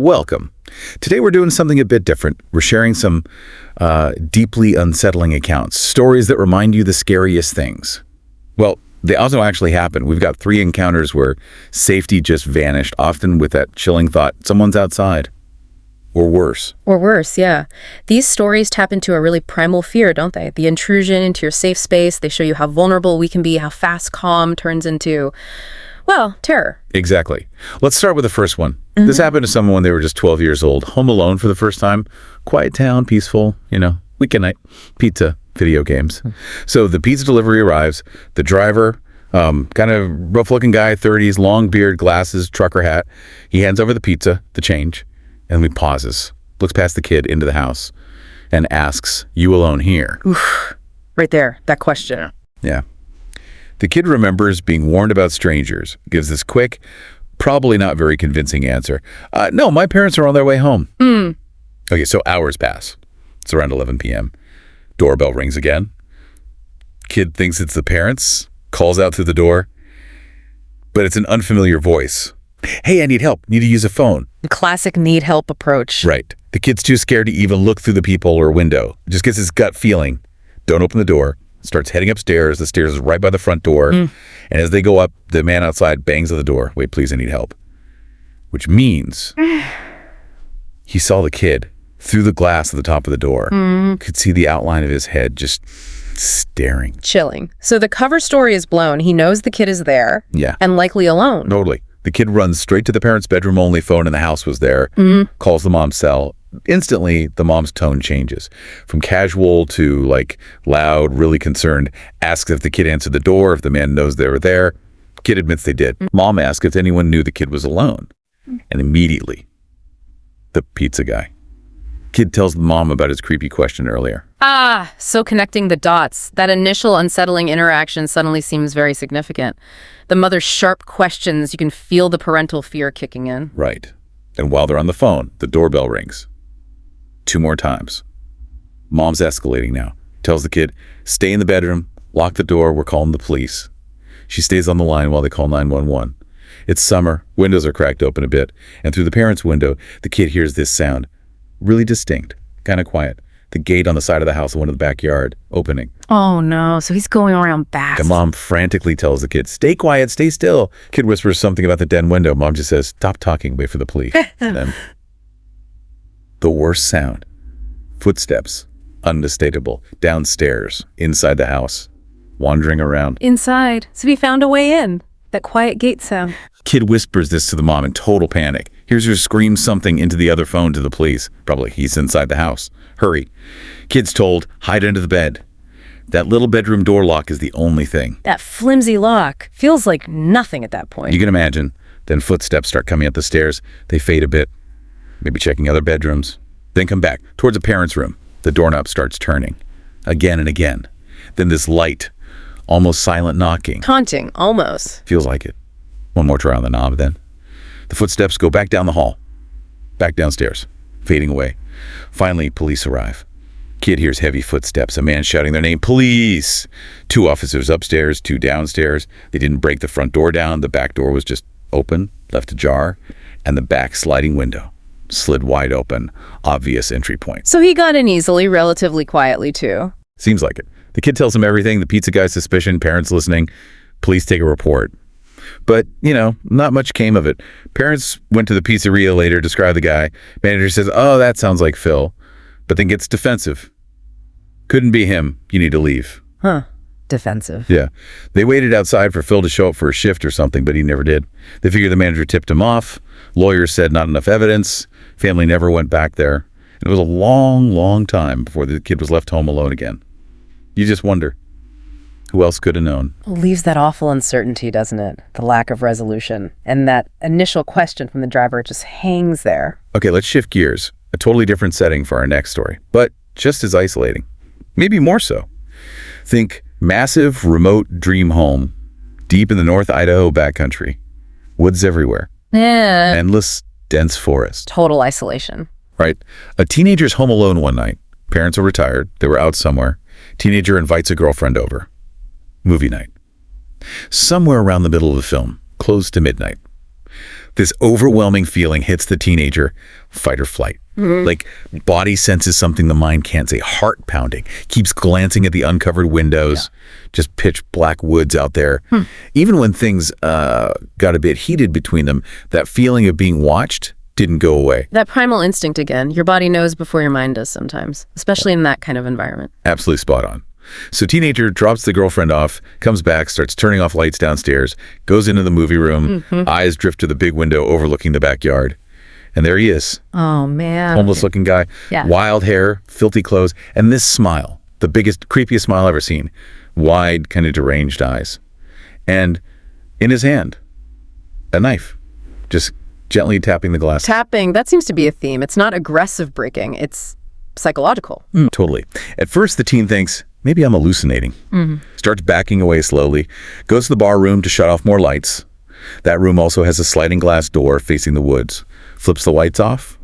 Welcome. Today we're doing something a bit different. We're sharing some deeply unsettling accounts, stories that remind you the scariest things. Well, they also actually happen. We've got 3 encounters where safety just vanished, often with that chilling thought, someone's outside. Or worse. Or worse, yeah. These stories tap into a really primal fear, don't they? The intrusion into your safe space. They show you how vulnerable we can be, how fast calm turns into, well, terror. Exactly. Let's start with the first one. This happened to someone when they were just 12 years old, home alone for the first time. Quiet town, peaceful, weekend night, pizza, video games. So the pizza delivery arrives. The driver, kind of rough-looking guy, 30s, long beard, glasses, trucker hat. He hands over the pizza, the change. And he pauses, looks past the kid into the house, and asks, "You alone here?" Oof. Right there, that question. Yeah. The kid remembers being warned about strangers, gives this quick, probably not very convincing answer. No, my parents are on their way home. Okay, so hours pass. It's around 11 p.m. Doorbell rings again. Kid thinks it's the parents, calls out through the door, but it's an unfamiliar voice. "Hey, I need help. Need to use a phone." Classic need help approach. Right. The kid's too scared to even look through the peephole or window. Just gets his gut feeling. Don't open the door. Starts heading upstairs. The stairs is right by the front door. And as they go up, the man outside bangs on the door. "Wait, please, I need help." Which means he saw the kid through the glass at the top of the door. Could see the outline of his head just staring. Chilling. So the cover story is blown. He knows the kid is there. Yeah. And likely alone. Totally. The kid runs straight to the parents' bedroom-only phone in the house was there, calls the mom's cell. Instantly, the mom's tone changes. From casual to, loud, really concerned. Asks if the kid answered the door, if the man knows they were there. Kid admits they did. Mom asks if anyone knew the kid was alone. And immediately, the pizza guy. Kid tells the mom about his creepy question earlier. So connecting the dots. That initial unsettling interaction suddenly seems very significant. The mother's sharp questions, you can feel the parental fear kicking in. Right. And while they're on the phone, the doorbell rings. 2 more times. Mom's escalating now. Tells the kid, "Stay in the bedroom, lock the door, we're calling the police." She stays on the line while they call 911. It's summer, windows are cracked open a bit, and through the parents' window, the kid hears this sound. Really distinct, kind of quiet. The gate on the side of the house, the one in the backyard, opening. Oh no, so he's going around fast. The mom frantically tells the kid, "Stay quiet, stay still." Kid whispers something about the den window. Mom just says, "Stop talking, wait for the police." Then, the worst sound. Footsteps, unmistakable, downstairs, inside the house, wandering around. Inside, so he found a way in. That quiet gate sound. Kid whispers this to the mom in total panic. Hears her scream something into the other phone to the police. Probably he's inside the house. Hurry. Kid's told, hide under the bed. That little bedroom door lock is the only thing. That flimsy lock feels like nothing at that point. You can imagine. Then footsteps start coming up the stairs. They fade a bit. Maybe checking other bedrooms. Then come back towards the parents' room. The doorknob starts turning. Again and again. Then this light, almost silent knocking. Haunting, almost. Feels like it. One more try on the knob then. The footsteps go back down the hall. Back downstairs. Fading away. Finally, police arrive. Kid hears heavy footsteps. A man shouting their name, "Police!" 2 officers upstairs, 2 downstairs. They didn't break the front door down. The back door was just open, left ajar. And the back sliding window slid wide open. Obvious entry point. So he got in easily, relatively quietly too. Seems like it. The kid tells him everything. The pizza guy's suspicion, parents listening. Police take a report. But, not much came of it. Parents went to the pizzeria later, describe the guy. Manager says, "Oh, that sounds like Phil." But then gets defensive. "Couldn't be him. You need to leave." Defensive. Yeah. They waited outside for Phil to show up for a shift or something, but he never did. They figured the manager tipped him off. Lawyers said not enough evidence. Family never went back there. And it was a long, long time before the kid was left home alone again. You just wonder. Who else could have known? Leaves that awful uncertainty, doesn't it? The lack of resolution. And that initial question from the driver just hangs there. Okay, let's shift gears. A totally different setting for our next story, but just as isolating. Maybe more so. Think massive, remote dream home, deep in the North Idaho backcountry. Woods everywhere. Yeah. Endless, dense forest. Total isolation. Right. A teenager's home alone one night. Parents are retired. They were out somewhere. Teenager invites a girlfriend over. Movie night. Somewhere around the middle of the film, close to midnight. This overwhelming feeling hits the teenager, fight or flight. Like, body senses something the mind can't say, heart pounding, keeps glancing at the uncovered windows, just pitch black woods out there. Even when things got a bit heated between them, that feeling of being watched didn't go away. That primal instinct again. Your body knows before your mind does sometimes, especially in that kind of environment. Absolutely spot on. So teenager drops the girlfriend off, comes back, starts turning off lights downstairs, goes into the movie room, eyes drift to the big window overlooking the backyard. And there he is. Oh, man. Homeless-looking guy, Yeah. wild hair, filthy clothes, and this smile, the biggest, creepiest smile I've ever seen. Wide, kind of deranged eyes. And in his hand, a knife, just gently tapping the glass. Tapping, that seems to be a theme. It's not aggressive breaking. It's psychological. Totally. At first, the teen thinks, maybe I'm hallucinating. Starts backing away slowly, goes to the bar room to shut off more lights. That room also has a sliding glass door facing the woods. Flips the lights off,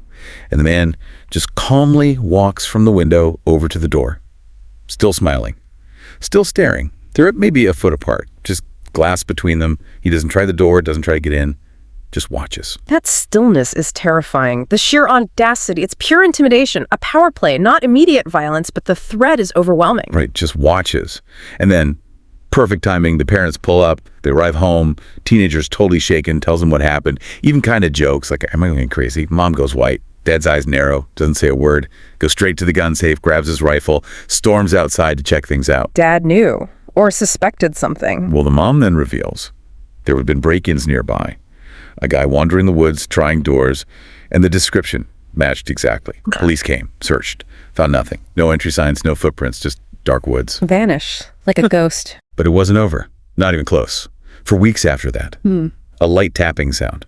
and the man just calmly walks from the window over to the door. Still smiling. Still staring. They're maybe a foot apart. Just glass between them. He doesn't try the door, doesn't try to get in. Just watches. That stillness is terrifying. The sheer audacity. It's pure intimidation. A power play. Not immediate violence, but the threat is overwhelming. Right, just watches. And then, perfect timing, the parents pull up, they arrive home, teenager's totally shaken, tells them what happened, even kind of jokes, like, am I going crazy? Mom goes white, dad's eyes narrow, doesn't say a word, goes straight to the gun safe, grabs his rifle, storms outside to check things out. Dad knew, or suspected something. Well, the mom then reveals there had been break-ins nearby, a guy wandering the woods, trying doors, and the description matched exactly. Police came, searched, found nothing. No entry signs, no footprints, just dark woods. Vanish, like a ghost. But it wasn't over. Not even close. For weeks after that, a light tapping sound.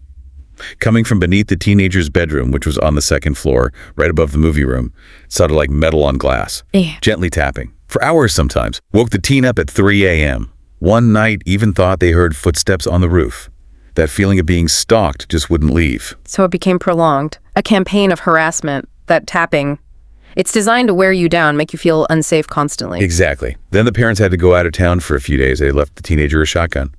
Coming from beneath the teenager's bedroom, which was on the second floor, right above the movie room. It sounded like metal on glass. Gently tapping. For hours sometimes. Woke the teen up at 3 a.m. One night even thought they heard footsteps on the roof. That feeling of being stalked just wouldn't leave. So it became prolonged. A campaign of harassment. That tapping. It's designed to wear you down, make you feel unsafe constantly. Exactly. Then the parents had to go out of town for a few days. They left the teenager a shotgun.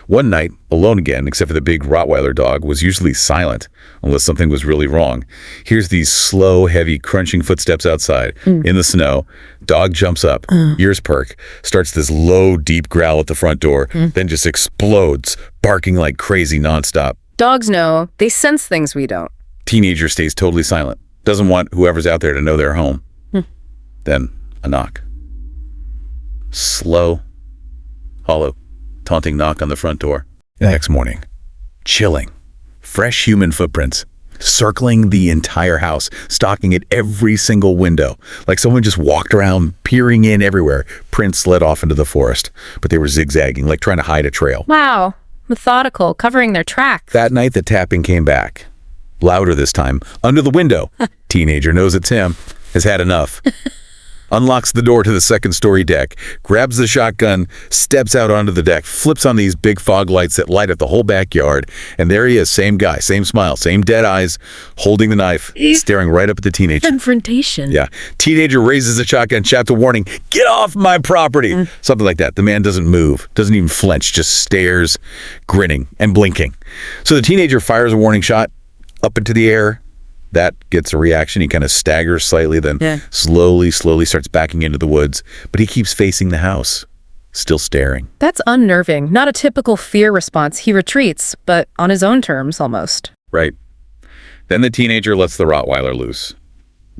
One night, alone again, except for the big Rottweiler dog, was usually silent, unless something was really wrong. Here's these slow, heavy, crunching footsteps outside, in the snow. Dog jumps up, ears perk, starts this low, deep growl at the front door, then just explodes, barking like crazy nonstop. Dogs know. They sense things we don't. Teenager stays totally silent. Doesn't want whoever's out there to know they're home. Then a knock. Slow, hollow, taunting knock on the front door. The next morning, chilling, fresh human footprints, circling the entire house, stalking at every single window, like someone just walked around, peering in everywhere. Prints led off into the forest, but they were zigzagging, like trying to hide a trail. Wow. Methodical, covering their tracks. That night, the tapping came back. Louder this time, under the window. Teenager knows it's him, has had enough. Unlocks the door to the second-story deck, grabs the shotgun, steps out onto the deck, flips on these big fog lights that light up the whole backyard, and there he is, same guy, same smile, same dead eyes, holding the knife, staring right up at the teenager. Confrontation. Yeah. Teenager raises the shotgun, shouts a warning, "Get off my property!" Something like that. The man doesn't move, doesn't even flinch, just stares, grinning and blinking. So the teenager fires a warning shot up into the air. That gets a reaction. He kind of staggers slightly, then slowly starts backing into the woods. But he keeps facing the house, still staring. That's unnerving. Not a typical fear response. He retreats, but on his own terms, almost. Right. Then the teenager lets the Rottweiler loose.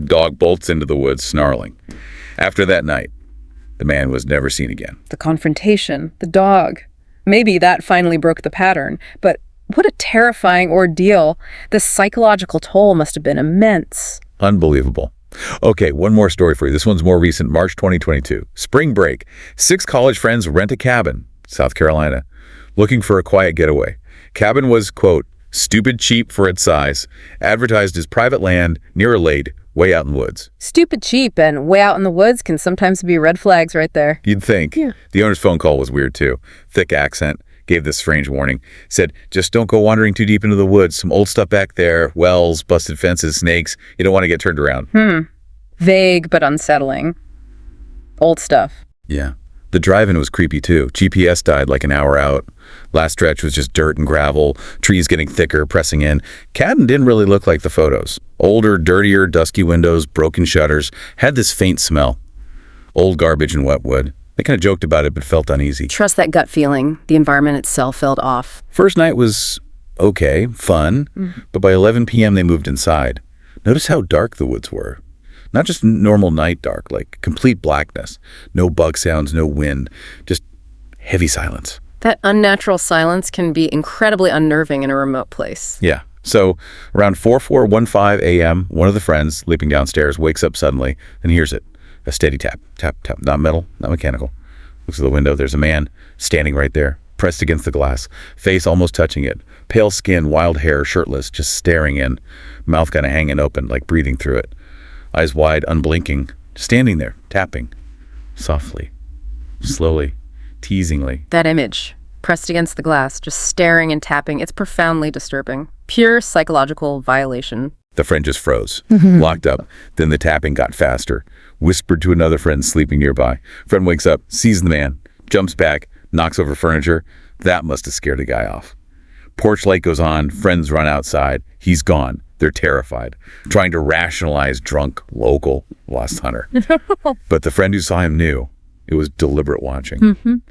Dog bolts into the woods, snarling. After that night, the man was never seen again. The confrontation, the dog. Maybe that finally broke the pattern, but what a terrifying ordeal. The psychological toll must have been immense. Unbelievable. Okay, one more story for you. This one's more recent, March 2022. Spring break. 6 college friends rent a cabin, South Carolina, looking for a quiet getaway. Cabin was, quote, stupid cheap for its size, advertised as private land near a lake, way out in the woods. Stupid cheap and way out in the woods can sometimes be red flags right there. You'd think. Yeah. The owner's phone call was weird, too. Thick accent. Gave this strange warning. Said, just don't go wandering too deep into the woods. Some old stuff back there. Wells, busted fences, snakes. You don't want to get turned around. Vague but unsettling. Old stuff. Yeah. The drive-in was creepy too. GPS died like an hour out. Last stretch was just dirt and gravel, trees getting thicker, pressing in. Cabin didn't really look like the photos. Older, dirtier, dusky windows, broken shutters, had this faint smell. Old garbage and wet wood. They kind of joked about it, but felt uneasy. Trust that gut feeling. The environment itself felt off. First night was okay, fun, but by 11 p.m. they moved inside. Notice how dark the woods were. Not just normal night dark, like complete blackness. No bug sounds, no wind, just heavy silence. That unnatural silence can be incredibly unnerving in a remote place. Yeah. So around 4:15 a.m., one of the friends, sleeping downstairs, wakes up suddenly and hears it. A steady tap, tap, tap, not metal, not mechanical. Looks at the window. There's a man standing right there, pressed against the glass, face almost touching it. Pale skin, wild hair, shirtless, just staring in, mouth kind of hanging open, like breathing through it. Eyes wide, unblinking, standing there, tapping, softly, slowly, teasingly. That image, pressed against the glass, just staring and tapping, it's profoundly disturbing. Pure psychological violation. The friend just froze, locked up. Then the tapping got faster. Whispered to another friend sleeping nearby. Friend wakes up, sees the man, jumps back, knocks over furniture. That must have scared the guy off. Porch light goes on, friends run outside. He's gone. They're terrified, trying to rationalize drunk, local, lost hunter. But the friend who saw him knew it was deliberate watching.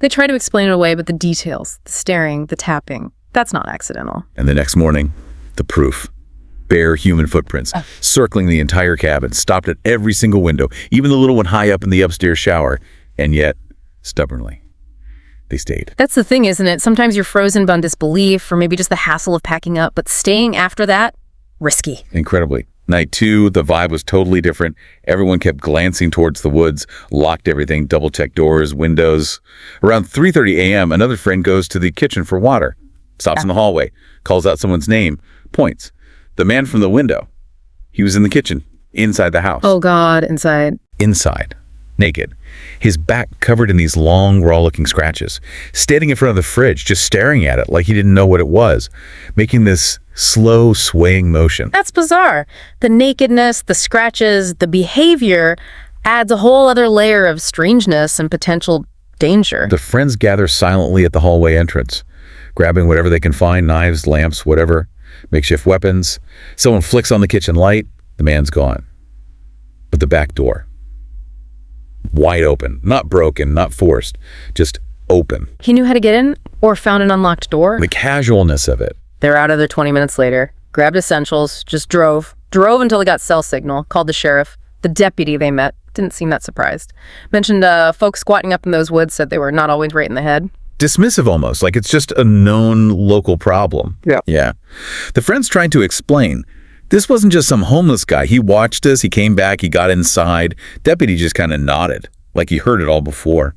They try to explain it away, but the details, the staring, the tapping, that's not accidental. And the next morning, the proof. Bare human footprints, circling the entire cabin, stopped at every single window, even the little one high up in the upstairs shower. And yet, stubbornly, they stayed. That's the thing, isn't it? Sometimes you're frozen by disbelief, or maybe just the hassle of packing up, but staying after that, risky. Incredibly. Night 2, the vibe was totally different. Everyone kept glancing towards the woods, locked everything, double-checked doors, windows. Around 3:30 a.m., another friend goes to the kitchen for water, stops in the hallway, calls out someone's name, points. The man from the window, he was in the kitchen, inside the house. Oh God, inside. Inside, naked. His back covered in these long, raw-looking scratches. Standing in front of the fridge, just staring at it like he didn't know what it was, making this slow, swaying motion. That's bizarre. The nakedness, the scratches, the behavior adds a whole other layer of strangeness and potential danger. The friends gather silently at the hallway entrance, grabbing whatever they can find, knives, lamps, whatever, makeshift weapons. Someone flicks on the kitchen light. The man's gone. But the back door, wide open, not broken, not forced, just open. He knew how to get in or found an unlocked door. The casualness of it. They're out of there 20 minutes later, grabbed essentials, just drove until they got cell signal, called the sheriff. The deputy they met didn't seem that surprised. Mentioned folks squatting up in those woods, said they were not always right in the head. Dismissive almost, like it's just a known local problem. Yeah. The friends tried to explain. This wasn't just some homeless guy. He watched us, he came back, he got inside. Deputy just kind of nodded, like he heard it all before.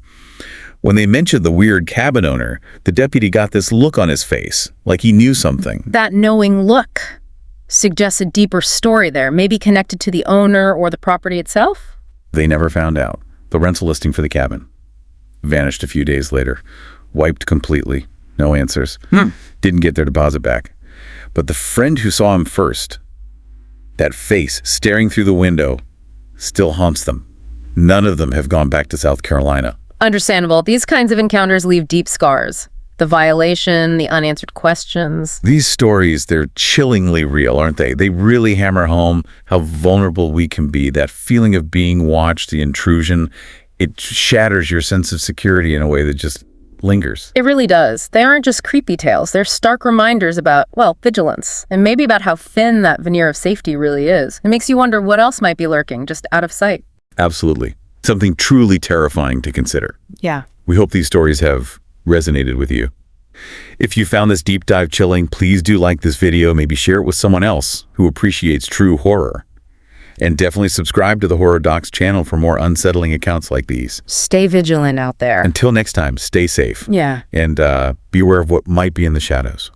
When they mentioned the weird cabin owner, the deputy got this look on his face, like he knew something. That knowing look suggests a deeper story there, maybe connected to the owner or the property itself? They never found out. The rental listing for the cabin vanished a few days later. Wiped completely. No answers. Didn't get their deposit back. But the friend who saw him first, that face staring through the window, still haunts them. None of them have gone back to South Carolina. Understandable. These kinds of encounters leave deep scars. The violation, the unanswered questions. These stories, they're chillingly real, aren't they? They really hammer home how vulnerable we can be. That feeling of being watched, the intrusion, it shatters your sense of security in a way that just lingers. It really does. They aren't just creepy tales. They're stark reminders about, well, vigilance, and maybe about how thin that veneer of safety really is. It makes you wonder what else might be lurking, just out of sight. Absolutely. Something truly terrifying to consider. Yeah. We hope these stories have resonated with you. If you found this deep dive chilling, please do like this video, maybe share it with someone else who appreciates true horror. And definitely subscribe to the Horror Docs channel for more unsettling accounts like these. Stay vigilant out there. Until next time, stay safe. Yeah. And be aware of what might be in the shadows.